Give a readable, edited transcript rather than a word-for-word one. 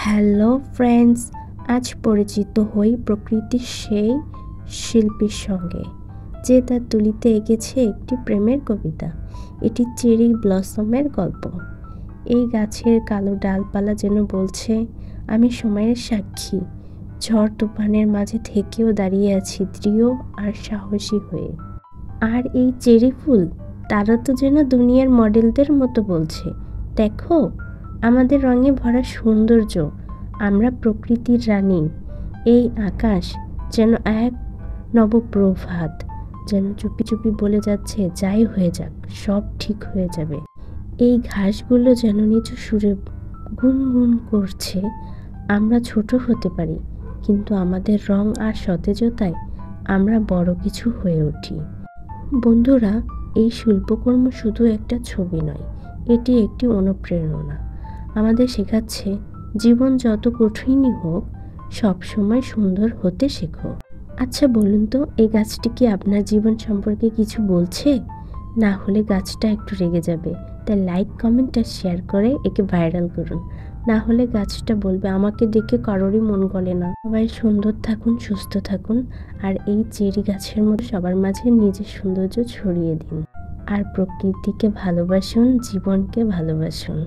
Hello friends, আজ পরিচিত হই প্রকৃতির সেই শিল্পীর সঙ্গে, যে তার তুলিতে এঁকেছে একটি প্রেমের কবিতা। এটি চেরি ব্লসমের গল্প। এই গাছের কালো ডালপালা যেন বলছে, আমি সময়ের সাক্ষী, ঝড় তুফানের মাঝে থেকেও দাঁড়িয়ে আছি দৃঢ় আর সাহসী হয়ে। আর এই চেরি ফুল, তারা তো যেন দুনিয়ার মডেলদের মতো বলছে, দেখো আমাদের রঙে ভরা সৌন্দর্য, আমরা প্রকৃতির রানী। এই আকাশ যেন এক নবপ্রভাত, যেন চুপি চুপি বলে যাচ্ছে, যাই হয়ে যাক সব ঠিক হয়ে যাবে। এই ঘাসগুলো যেন নিচু সুরে গুনগুন করছে, আমরা ছোট হতে পারি, কিন্তু আমাদের রং আর সতেজতায় আমরা বড় কিছু হয়ে উঠি। বন্ধুরা, এই শিল্পকর্ম শুধু একটা ছবি নয়, এটি একটি অনুপ্রেরণা। আমাদের শেখাচ্ছে, জীবন যত কঠিনই হোক, সবসময় সুন্দর হতে শেখো। আচ্ছা বলুন তো, এই গাছটি কি আপনার জীবন সম্পর্কে কিছু বলছে? না হলে গাছটা একটু রেগে যাবে, তাই লাইক, কমেন্ট আর শেয়ার করে একে ভাইরাল করুন। না হলে গাছটা বলবে, আমাকে দেখে কারোরই মন গলে না। সবাই সুন্দর থাকুন, সুস্থ থাকুন, আর এই চেরি গাছের মতো সবার মাঝে নিজের সৌন্দর্য ছড়িয়ে দিন। আর প্রকৃতিকে ভালোবাসুন, জীবনকে ভালোবাসুন।